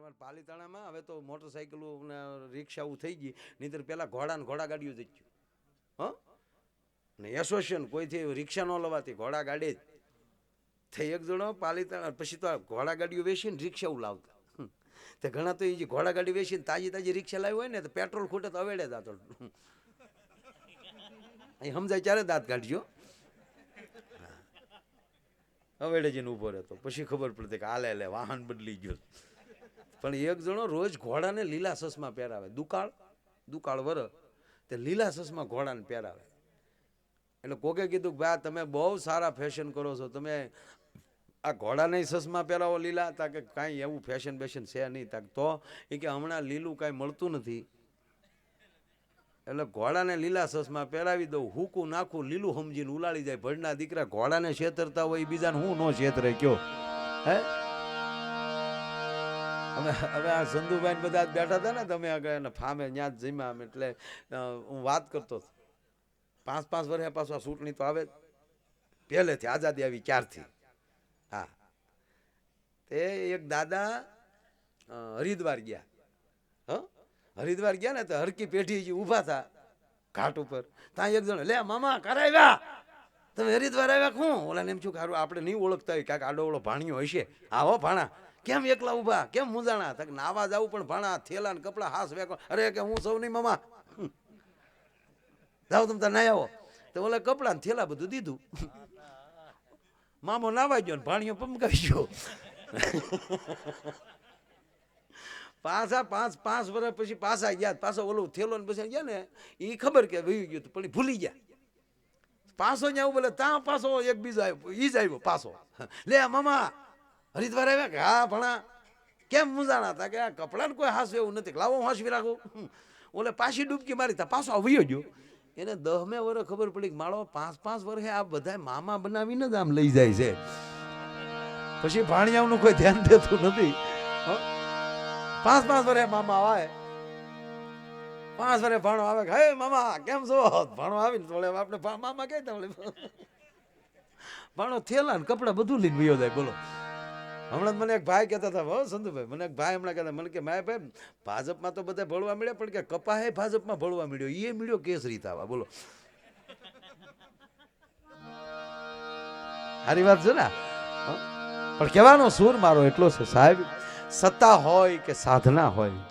અમારે પાલીતાણામાં હવે તો મોટરસાઇકલો રિક્ષાઓ થઈ ગઈ, નહીંતર પેલા ઘોડા ગાડીઓ જ ગયું. હા, ને એસોસિએશન કોઈથી રિક્ષા ન લવાતી, ઘોડા ગાડી જ થઈ. એક જણો પાલીતાણા પછી તો ઘોડા ગાડીઓ વેચીને રિક્ષાઓ લાવતા. તે ઘણા તો એ ઘોડા ગાડી વેચીને તાજી રિક્ષા લાવી હોય ને તો પેટ્રોલ ખૂટે તો અવેડે દાંતો અહીં સમજાય ત્યારે દાંત કાઢજો. અવેડે જઈને ઊભો રહેતો, પછી ખબર પડતી કે હાલે વાહન બદલી ગયો. પણ એક જણો રોજ ઘોડાને લીલા સસમાં પહેરાવે, દુકાળ વર તે લીલા સસમાં ઘોડાને પહેરાવે. એટલે કોકે કીધું કે ભાઈ તમે બહુ સારા ફેશન કરો છો, તમે આ ઘોડાને સસમાં પહેરાવો લીલા. તા કે કાંઈ એવું ફેશન બેશન છે નહીં. તા તો એ કે હમણાં લીલું કાંઈ મળતું નથી, એટલે ઘોડાને લીલા સસમાં પહેરાવી દઉં, હુકું નાખું, લીલું સમજીને ઉલાળી જાય. ભડના દીકરા ઘોડાને છેતરતા હોય, બીજાને હું નો છેતરે કયો? હે, હવે આ સંધુભાઈ બધા બેઠા હતા ને, તમે આગળ ફામે ત્યાં જ જમ્યા. એટલે હું વાત કરતો હતો, 5 વર્ષે પાછું આ ચૂંટણી તો આવે પહેલેથી, આઝાદી આવી ક્યારથી. હા, તે એક દાદા હરિદ્વાર ગયા. હરિદ્વાર ગયા ને તો હરકી પેઢી ઊભા થા ઘાટ ઉપર. ત્યાં એક જણ, લે મામા કરાવ્યા, તમે હરિદ્વાર આવ્યા? શું ઓલાને એમ છું કે આપણે નહીં ઓળખતા હોય, કાંઈક આડો ઓળો ભાણિયો હશે. હા હો ભાણા, કેમ એકલા ઊભા, કેમ મૂંઝાણા? તક નાવા જવું પણ ભાણા, થેલા ને કપડા હાસ વેકો. અરે કે હું સૌ નહીં મામા, જાઓ તમે ના આવો. તો ઓલા કપડા ને થેલા બધું દીધું, મામો નાવા ગયો ને ભાણિયો પમકાવી ગયો. પાછા 5 વર્ષ પછી પાછા ગયા, પાછો ઓલું થેલો ને પછી ગયા ને એ ખબર કે વહી ગયું, પણ ભૂલી ગયા. પાછો ત્યાં બોલે ત્યાં પાછો એક બીજો આવ્યો, ઈ જ આવ્યો પાછો. લે મામા હરિદ્વાર આવ્યા? કે હા ભણા, કેમ મૂંઝાણા? હતા કે આ કપડાને કોઈ હાસવે એવું નથી, લાવો હું હાસવી રાખું. ઓલે પાછી ડૂબકી મારી તા પાછો વયો ગયો. એને 10મે વર્ષ ખબર પડી કે માળો 5 વર્ષે આ બધા મામા બનાવીને જ આમ લઈ જાય છે. પછી ભાણિયાઓનું કોઈ ધ્યાન દેતું નથી. 5 વર્ષે મામા આવે, 5 વર્ષે ભાણો આવે, હે મામા કેમ છો? ભાણો આવીને થોડે આપણે મામા કહી દે, ભાણો થેલા ને કપડા બધું લઈને વયો જાય. બોલો, હમણાં મને એક ભાઈ કહેતા હતા, હો સંધુભાઈ, મને એક ભાઈ હમણાં કહેતા, મને કે ભાઈ ભાજપમાં તો બધા ભળવા મળ્યા, પણ કે કપાહે ભાજપમાં ભળવા મળ્યો, એ મળ્યો કેસરી થવા. બોલો, સારી વાત છે ને. પણ કહેવાનો સૂર મારો એટલો છે સાહેબ, સત્તા હોય કે સાધના હોય,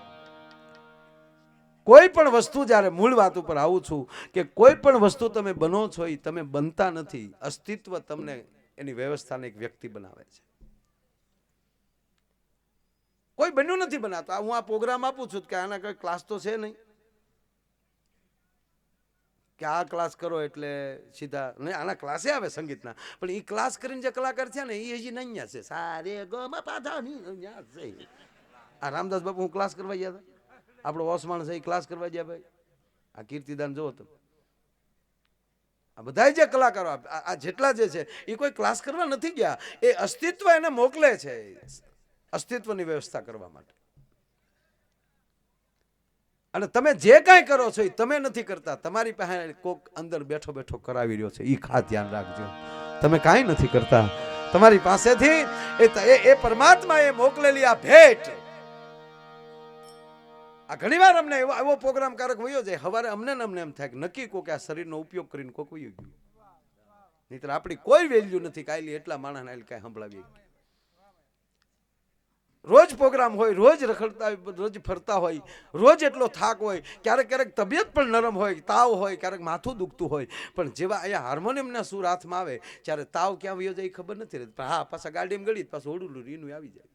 કોઈ પણ વસ્તુ, જ્યારે મૂળ વાત ઉપર આવું છું કે કોઈ પણ વસ્તુ તમે બનો છો એ તમે બનતા નથી. અસ્તિત્વ તમને એની વ્યવસ્થાને એક વ્યક્તિ બનાવે છે. કોઈ બન્યું નથી બનાતો. હું આ પ્રોગ્રામ આપું છું કે આના કોઈ ક્લાસ તો છે નહીં કે આ ક્લાસ કરો એટલે સીધા નહીં. આના ક્લાસે આવે સંગીતના, પણ એ ક્લાસ કરીને જે કલાકાર છે ને એ હજી નહીં છે. સારે ગો પાધા છે. આ રામદાસ બાપુ હું ક્લાસ કરવા ગયા હતા, આપણો ઓસમાણ છે એ ક્લાસ કરવા ગયા ભાઈ. આ કીર્તિદાન જોવો તમે, આ બધા જે કલાકારો આ જેટલા જે છે એ કોઈ ક્લાસ કરવા નથી ગયા. એ અસ્તિત્વ એને મોકલે છે અસ્તિત્વની વ્યવસ્થા કરવા માટે. અને તમે જે કાંઈ કરો છો એ તમે નથી કરતા, તમારી પાસે કોક અંદર બેઠો બેઠો કરાવી રહ્યો છે. એ ખાસ ધ્યાન રાખજો. તમે કાંઈ નથી કરતા, તમારી પાસેથી એ પરમાત્મા એ મોકલેલી આ ભેટ. આ ઘણી વાર અમને એવો પ્રોગ્રામ કારક વયો જાય, સવારે અમને એમ થાય કે નક્કી કોક આ શરીરનો ઉપયોગ કરીને કોક વયો ગયું. નહીતર આપણી કોઈ વેલ્યુ નથી. કાયલી એટલા માણસ કાંઈ સંભળાવીએ. રોજ પ્રોગ્રામ હોય, રોજ રખડતા હોય, રોજ ફરતા હોય, રોજ એટલો થાક હોય, ક્યારેક તબિયત પણ નરમ હોય, તાવ હોય, ક્યારેક માથું દુખતું હોય, પણ જેવા અહીંયા હાર્મોનિયમના સુર હાથમાં આવે ત્યારે તાવ ક્યાં વયો જાય ખબર નથી રહેતી. પણ હા, પાછા ગાડીમાં ગળી પાછું ઓડું રીનું આવી જાય.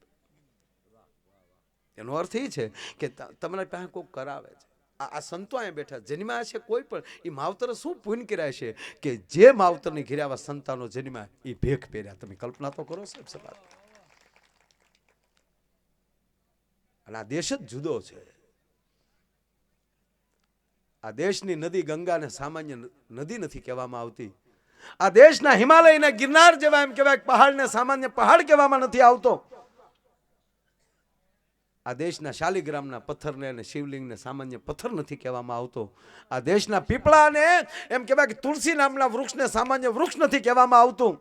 એનો અર્થ એ છે કે તમારી પાસે કોઈ કરાવે છે. આ સંતો અહીંયા બેઠા જન્મ્યા છે, કોઈ પણ એ માવતર શું પુણ્ય કર્યા છે કે જે માવતરની ઘેરે આવા સંતાનો જન્મ્યા એ ભેખ પહેર્યા. તમે કલ્પના તો કરો સાહેબ સલાહ. અને આ દેશ જ જુદો છે. આ દેશની નદી ગંગાને સામાન્ય નદી નથી કહેવામાં આવતી. આ દેશના હિમાલયના ગિરનાર જેવા એમ કહેવાય પહાડને સામાન્ય પહાડ કહેવામાં નથી આવતો. આ દેશના શાલિગ્રામના પથ્થરને અને શિવલિંગને સામાન્ય પથ્થર નથી કહેવામાં આવતો. આ દેશના પીપળાને એમ કહેવાય કે તુલસી નામના વૃક્ષને સામાન્ય વૃક્ષ નથી કહેવામાં આવતું.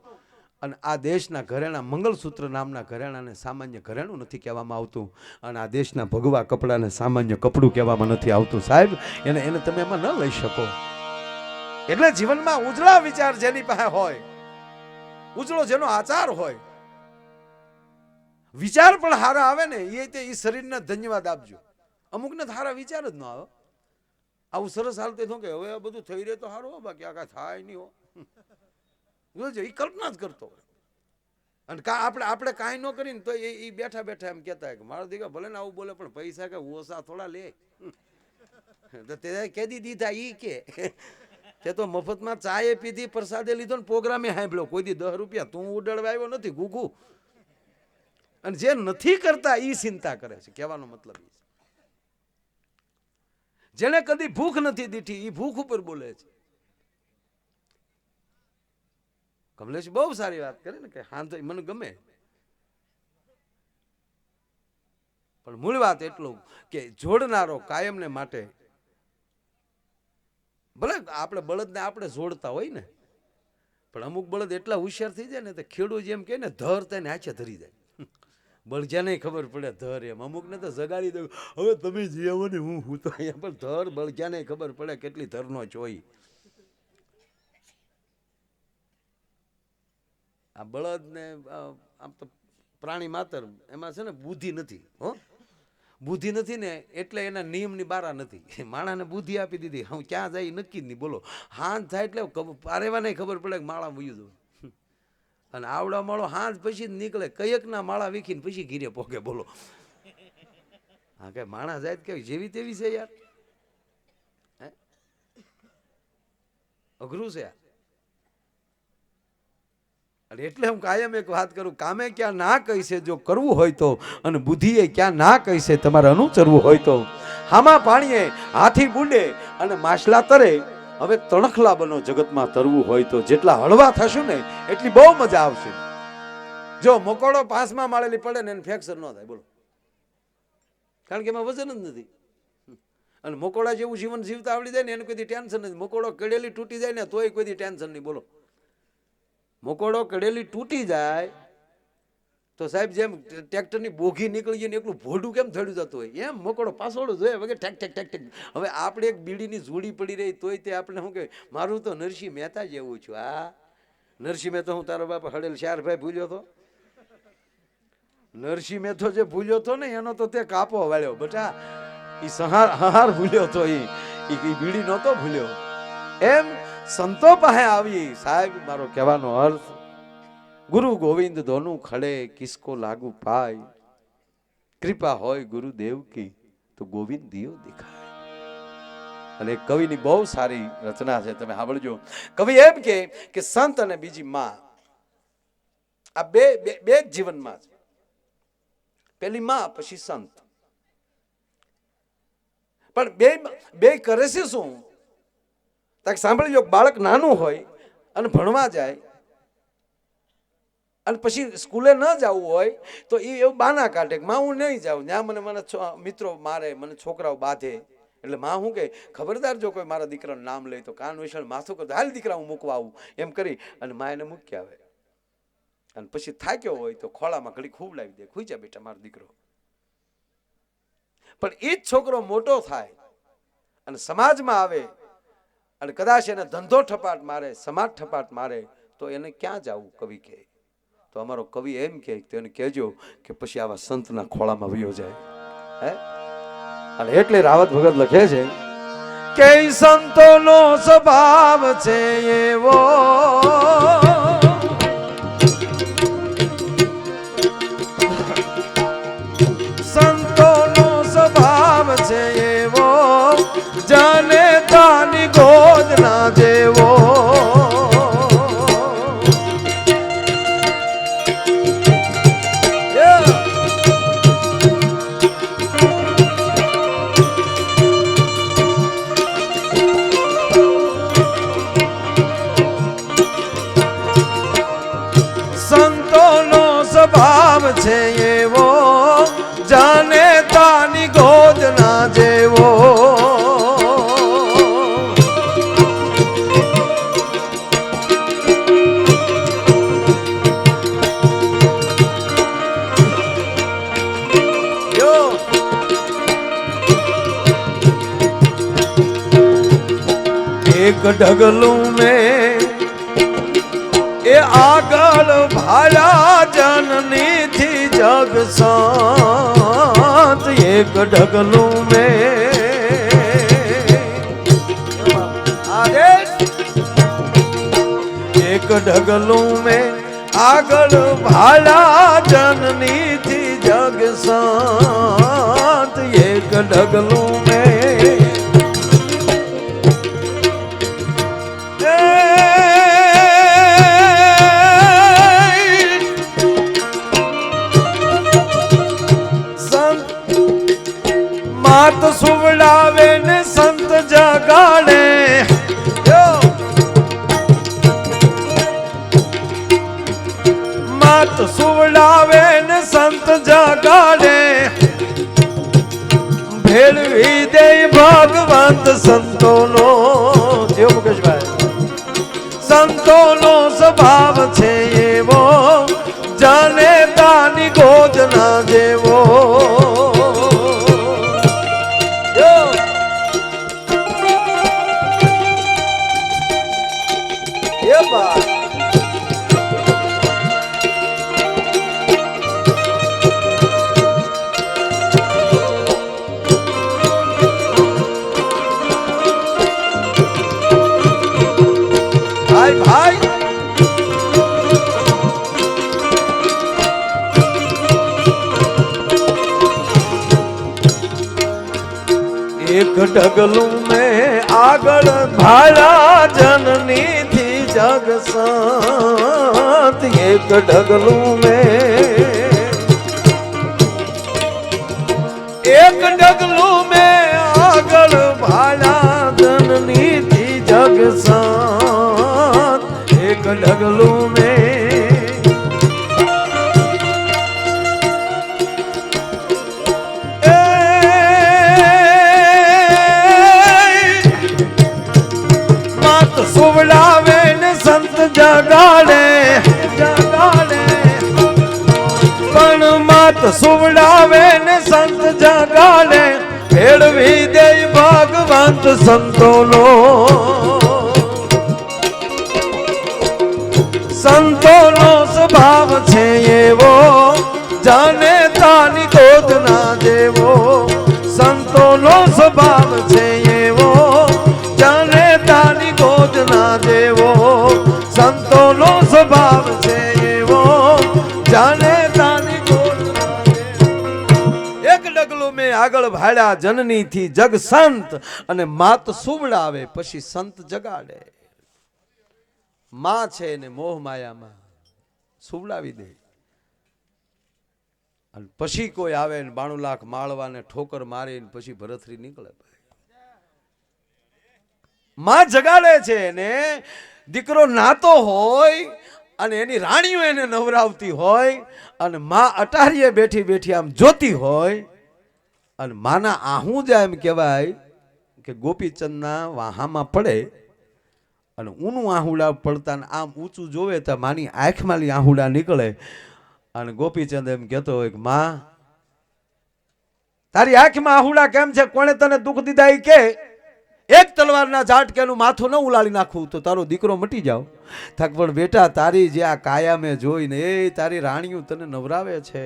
અને આ દેશના ઘરેણા મંગલસૂત્ર નામના ઘરેણાને સામાન્ય ઘરેણું નથી કહેવામાં આવતું, અને આ દેશના ભગવા કપડાને સામાન્ય કપડું કહેવામાં નથી આવતું સાહેબ. એને તમે એમાં ન લઈ શકો. એટલે જીવનમાં ઉજળા વિચાર જેની પાસે હોય, ઉજળો જેનો આચાર હોય, વિચાર પણ હારા આવે ને, એ શરીરને ધન્યવાદ આપજો. અમુકને સારા વિચાર જ ન આવે. આવું સરસ હાલતે શું કે હવે આ બધું થઈ રહે તો સારું, બાકી આ કાંઈ થાય નહીં હો. જોજો, એ કલ્પના જ કરતો હોય. અને આપણે કાંઈ ન કરીને તો એ બેઠા બેઠા એમ કહેતા કે મારો દીકરા ભલે ને આવું બોલે પણ પૈસા કે ઓછા થોડા લે. તો તે કેદી દીધા ઈ કે તે તો મફતમાં ચાએ પીધી, પ્રસાદે લીધો ને પ્રોગ્રામે સાંભળ્યો. કોઈ દી 10 રૂપિયા તું ઉડાડવા આવ્યો નથી ગુગુ. અને જે નથી કરતા ઈ ચિંતા કરે છે. કહેવાનો મતલબ એ છે, જેને કદી ભૂખ નથી દીઠી ઈ ભૂખ ઉપર બોલે છે. કમલેશ બહુ સારી વાત કરે ને કે હા તો મને ગમે, પણ મૂળ વાત એટલું કે જોડનારો કાયમને માટે, ભલે આપણે બળદને આપણે જોડતા હોય ને, પણ અમુક બળદ એટલા હોશિયાર થઈ જાય ને તો ખેડૂત જેમ કે ને ધર તેને હાચે ધરી જાય. બળજાને ખબર પડે ધર એમ. અમુકને તો જગાડી દઉં હવે તમે જે આવો ને હું તો અહીંયા, પણ ધર બળજાને ખબર પડે કેટલી ધરનો જોઈ. આ બળદ ને આમ તો પ્રાણી માત્ર, એમાં છે ને બુદ્ધિ નથી. હો, બુદ્ધિ નથી ને એટલે એના નિયમની બારા નથી. માણાને બુદ્ધિ આપી દીધી, હું ક્યાં જાય નક્કી જ નહીં. બોલો, હાંજ થાય એટલે પારેવાને ખબર પડે કે માળા વયું દઉં. અને આવડા માળો હાંજ પછી જ નીકળે, કયકના માળા વીખીને પછી ઘીરે પોકે. બોલો, હા કે માણા જાય કે જેવી તેવી છે યાર. અઘરું છે. એટલે હું કાયમ એક વાત કરું, કામે ક્યાં ના કહી છે જો કરવું હોય તો, અને બુદ્ધિએ ક્યાં ના કહી છે તમારે અનુસરવું હોય તો. હામાં પાણીએ હાથી બુંડે અને માછલા તરે, હવે તણખલા બનો જગતમાં તરવું હોય તો. જેટલા હળવા થશું ને એટલી બહુ મજા આવશે. જો મકોડો 5મા માળેલી પડે ને એને ફ્રેક્ચર ન થાય. બોલો, કારણ કે એમાં વજન જ નથી. અને મકોડા જેવું જીવન જીવતા આવડી જાય ને એને કોઈ ટેન્શન નથી. મકોડો કડેલી તૂટી જાય ને તોય કોઈ ટેન્શન નહીં. બોલો, મકોડો કડેલી તૂટી જાય તો સાહેબ જેમ ટ્રેક્ટરની બોગી નીકળી ગઈ ને એકલું ભોડું કેમ થયું જતું હોય એમ મકોડો પાછોડો જોઈએ વગર ઠેક ઠેક ઠેક ઠેક. હવે આપણે એક બીડીની જોડી પડી રહી તોય તે આપણે શું કહે, મારું તો નરસિંહ મહેતા જેવું છું. હા, નરસિંહ મહેતા હું તારો બાપ હડેલ શારભાઈ ભૂલ્યો હતો. નરસિંહ મહેતો જે ભૂલ્યો હતો ને એનો તો તે કાપો વાળ્યો બટા. એ સહાર ભૂલ્યો હતો, એ બીડી નહોતો ભૂલ્યો. એમ સંતો પાસે આવી સાહેબ. મારો કહેવાનો અર્થ, ગુરુ ગોવિંદ દોનું ખડે કિસકો લાગુ પાય, કૃપા હોય ગુરુદેવ કી તો ગોવિંદ દિયો દિખાય. અને કવિની બહુ સારી રચના છે, તમે સાંભળજો. કવિ એમ કે સંત અને બીજી માં, આ બે જ જીવનમાં છે. પેલી માં પછી સંત. પણ બે કરે છે શું? સાંભળજો, બાળક નાનું હોય અને ભણવા જાય અને પછી સ્કૂલે ન જવું હોય તો એ એવું બાના કાઢે કે માં હું નહીં જાઉં, ત્યાં મને મિત્રો મારે, મને છોકરાઓ બાંધે. એટલે માં શું કે, ખબરદાર જો કોઈ મારા દીકરાનું નામ લે તો કાન વિશાળ માથું કરતો, હાલ દીકરા હું મૂકવા આવું એમ કરી અને માં એને મૂકી આવે. અને પછી થાક્યો હોય તો ખોળામાં ઘડી ખૂબ લાવી દે, ખુઈ જા બેટા મારો દીકરો. પણ એ જ છોકરો મોટો થાય અને સમાજમાં આવે અને કદાચ એને ધંધો ઠપાટ મારે, સમાજ ઠપાટ મારે તો એને ક્યાં જવું? કવિ કહે. તો અમારો કવિ એમ કહે તો એને કહેજો કે પછી આવા સંતના ખોળામાં વયો જાય. હે, અને એટલે રાવત ભગત લખે છે કે સંતોનો સ્વભાવ છે એવો, સંતોનો સ્વભાવ છે એવો, જાને તાની ગોદ ના જેવો. એક ઢગલું મેં એ આગળ ભાળ્યા જનની થી જગ સાત એક ઢગલું મેં એક ઢગલું મેં આગળ ભાળ્યા જનની થી જગ સાત એક ઢગલું મેં માત સુવડાવે ને સંત જગાડે માત સુવડાવે ને સંત જગાડે ભેળવી દે ભગવંત સંતોનો જેવો મુકેશભાઈ સંતોનો સ્વભાવ છે એવો જાને તાની ગોજના જેવો એક ઢગલું મેં આગળ ભાળ્યા જનની થી જગ સાત એક ઢગલું મેં એક ઢગલું મેં આગળ ભાળ્યા જનની થી જગ સાત એક ઢગલું મેં સુવડાવે ને સંત જગાડે જગાડે પણ માત સુવડાવે ને સંત જગાડે ભેળવી દે ભગવંત સંતોનો સંતોનો સ્વભાવ છે એવો જાને તાની ગોદના જેવો સંતોનો સ્વભાવ છે એવો જાને તાની ગોદના જેવો સંતોનો સ્વભાવ છે એવો જાને તાની ગોદના જેવો એક ડગલું મેં આગળ ભાળ્યા જનની થી જગ સંત અને માત સુવડાવે પછી સંત જગાડે માં છે ને મોહ માયામાં સુવડાવી દે અને પછી કોઈ આવે ને 92 લાખ માળવાને ઠોકર મારીને પછી ભરથરી નીકળે માં જગાડે છે ને દીકરો નાતો હોય અને એની રાણીઓ એને નવરાવતી હોય અને માં અટારીએ બેઠી બેઠી આમ જોતી હોય અને માના આહું જ એમ કહેવાય કે ગોપીચંદના વાહામાં પડે અને ઊનું આહુડા પડતા આમ ઊંચું જોવે તો માની આંખમાંથી આહુડા નીકળે અને ગોપીચંદ એમ કહેતો હોય કે માં તારી આંખમાં આહુડા કેમ છે કોણે તને દુઃખ દીધા એ કે એક તલવારના ઝાટકેનું માથું ન ઉલાળી નાખું તો તારો દીકરો મટી જાવ થાક પણ બેટા તારી જે આ કાયા મેં જોઈને એ તારી રાણીઓ તને નવરાવે છે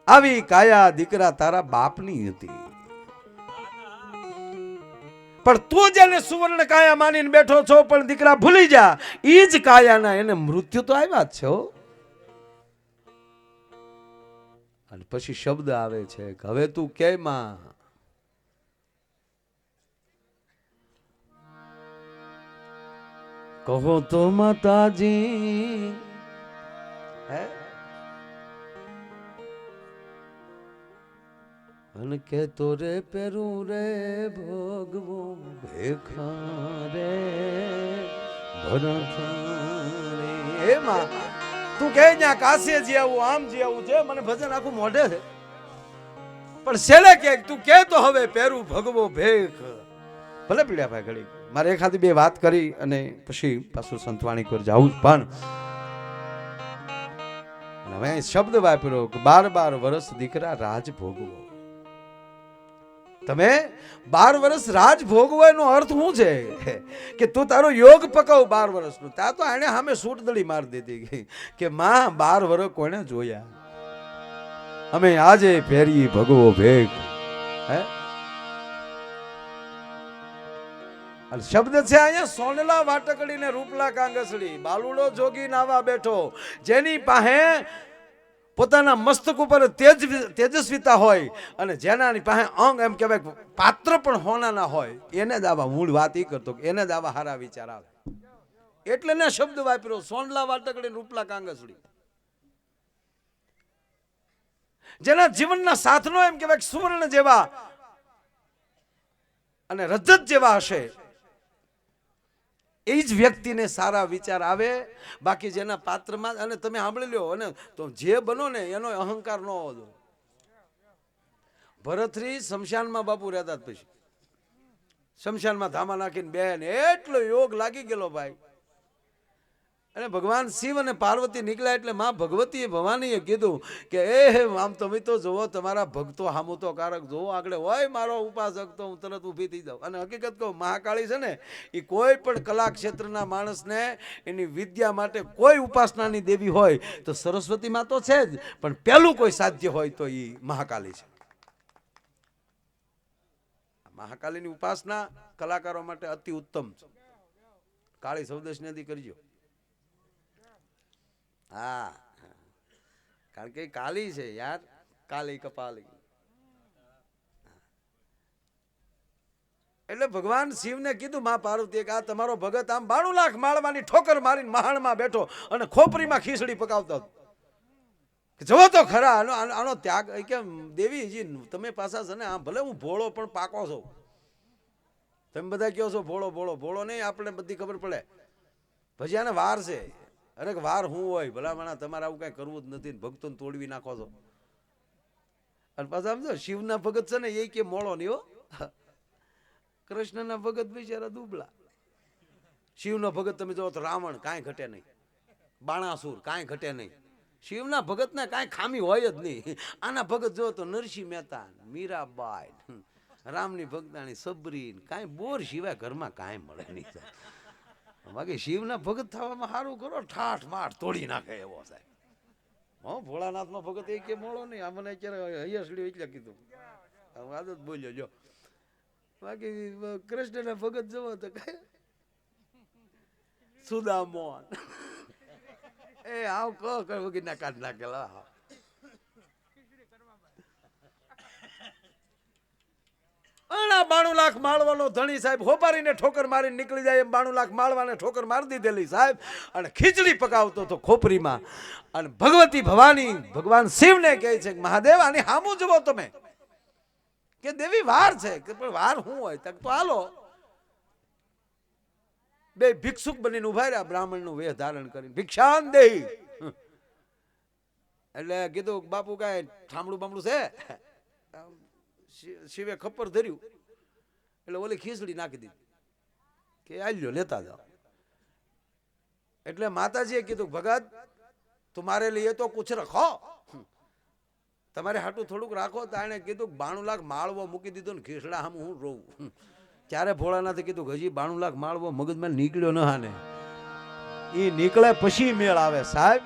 આવી કાયા દીકરા તારા બાપની હતી પણ તું જેને સુવર્ણ કાયા માનીને બેઠો છો પણ દીકરા ભૂલી જા ઈ જ કાયાના એને મૃત્યુ તો આવ્યા જ છે અને પછી શબ્દ આવે છે કે હવે તું કે માં કહો તો માતાજી હે અન કે તોરે પેરું રે ભોગવો ભેખા રે ભરથાણી એ માં તું કે ન્યા કાશે જી આવું આમ જી આવું છે મને ભજન આખું મોઢે છે પણ છેલ્લે કે તું કે તો હવે પેરું ભગવો ભેખ ભલે પીડ્યા ભાઈ ઘડી મારે એખાદી બે વાત કરી અને પછી પાછું સંતવાણી પર જાવું પણ હવે શબ્દ વાપર્યો કે 12 વર્ષ દીકરા રાજ ભોગવો. તમે 12 વર્ષ રાજ ભોગવો એનો અર્થ શું છે કે તું તારો યોગ પકવ 12 વર્ષનું. ત્યાં તો એને સામે સૂટદળી મારી દીધી કે માં 12 વર્ષ કોને જોયા, અમે આજે ફેરી ભગવો ભેગ. હે શબ્દ છે અહીંયા સોનલા વાટકડી ને રૂપલા કાંગસડી, બાલુડો જોગી નાવા બેઠો. જેની પાસે પોતાના મસ્તક ઉપર તેજસ્વીતા હોય અને જેનાની પાસે અંગ એમ કહેવાય પાત્ર પણ હોનાના હોય, એને જ આવા મૂળ વાત એ કરતો કે એને જ આવા હારા વિચાર આવે. એટલે ને શબ્દ વાપર્યો સોનલા વાટકડી રૂપલા કાંગસડી. જેના જીવનના સાધનો એમ કહેવાય સુવર્ણ જેવા અને રજત જેવા હશે, એ જ વ્યક્તિને સારા વિચાર આવે. બાકી જેના પાત્રમાં, અને તમે સાંભળી લો, અને તો જે બનો ને એનો અહંકાર ન હોવો. ભરતરી શમશાનમાં બાપુ રહેતા, પછી શમશાનમાં ધામા નાખીને બેન એટલો યોગ લાગી ગયેલો ભાઈ. અને ભગવાન શિવ અને પાર્વતી નીકળ્યા એટલે માં ભગવતીએ ભવાનીએ કીધું કે એ આમ તમે તો જોવો, તમારા ભક્તો હામુ તો કારક જોવો, આગળ હોય મારો ઉપાસક તો હું તરત ઊભી થઈ જાઉં. અને હકીકત કહું, મહાકાળી છે ને એ કોઈ પણ કલા ક્ષેત્રના માણસને એની વિદ્યા માટે કોઈ ઉપાસનાની દેવી હોય તો સરસ્વતીમાં તો છે જ, પણ પહેલું કોઈ સાધ્ય હોય તો એ મહાકાળી છે. મહાકાળીની ઉપાસના કલાકારો માટે અતિ ઉત્તમ છે. કાળી સૌદશની કરજો. હા, કારણ કે કાલી છે યાર, કાલી કપાલી. એટલે ભગવાન શિવને કીધું માં પાર્વતી કે આ તમારો ભગત આમ 92 લાખ માળવાની ઠોકર મારીને મહાણમાં બેઠો અને ખોપરીમાં ખીચડી પકાવતો. જવો તો ખરા આનો ત્યાગ. કેમ દેવીજી તમે પાછા છે ને, આમ ભલે હું ભોળો પણ પાકો છો, તમે બધા કહો છો ભોળો ભોળો. ભોળો નહીં, આપણે બધી ખબર પડે. પછી આને વાર છે, અરે વાર હું હોય ભલામણા, તમારે આવું કઈ કરવું જ નથી, ભક્તોને તોડવી નાખો છો. અને પાછા સમજો શિવના ભગત છે ને એ કે મોળો નહીં હો, કૃષ્ણના ભગત બિચારા દુબળા. શિવનો ભગત તમે જો તો રાવણ કાંઈ ઘટે નહીં, બાણાસુર કાંઈ ઘટે નહીં. શિવના ભગતને કાંઈ ખામી હોય જ નહીં. આના ભગત જો તો નરસિંહ મહેતા, મીરાબાઈ, રામની ભક્તાણી સબરી, કાંઈ બોર સિવાય ઘરમાં કાંઈ મળે નહીં. બાકી શિવના ભગત થવામાં સારું કરો, ઠાઠ માઠ તોડી નાખે એવો સાહેબ. હો ભોળાનાથ નો ભગત એ કે મોળો નહીં. આ મને અત્યારે હૈયાસડ્યું એટલે કીધું, આદત બોલ્યો જો. બાકી કૃષ્ણના ભગત જવો તો સુદામોહન એ આવ કહો વગીના કાઢ નાખેલા. 92 લાખ માળવાનો ધણી સાહેબ હોપારીને ઠોકર મારીને નીકળી જાય એમ 92 લાખ માળવાને ઠોકર મારી દીધેલી સાહેબ. અને ખીચડી પકાવતો તો ખોપરીમાં. અને ભગવતી ભવાની ભગવાન શિવને કહે છે કે મહાદેવ આની હામું જવો તમે, કે દેવી વાર છે. કે પણ વાર શું હોય તક તો હાલો. બે ભિક્ષુક બનીને ઉભા રહ્યા, બ્રાહ્મણનું વેશ ધારણ કરીને, ભિક્ષાન દેહી. એટલે કીધું બાપુ કાંઈ ઠામડું બામડું છે? શિવે ખપ્પર ધર્યું એટલે ઓલી ખીચડી નાખી દીધી કે આલ્યો લેતા જાઓ. એટલે માતાજીએ કીધું ભગત તમારે લઈએ તો કુછ રખો, તમારે હાટું થોડુંક રાખો. તો એને કીધું 92 લાખ માળવો મૂકી દીધો ને ખીચડા આમ હું રોવું. ત્યારે ભોળાનાથે કીધું હજી 92 લાખ માળવો મગજમાં નીકળ્યો ન હાને, એ નીકળે પછી મેળ આવે સાહેબ.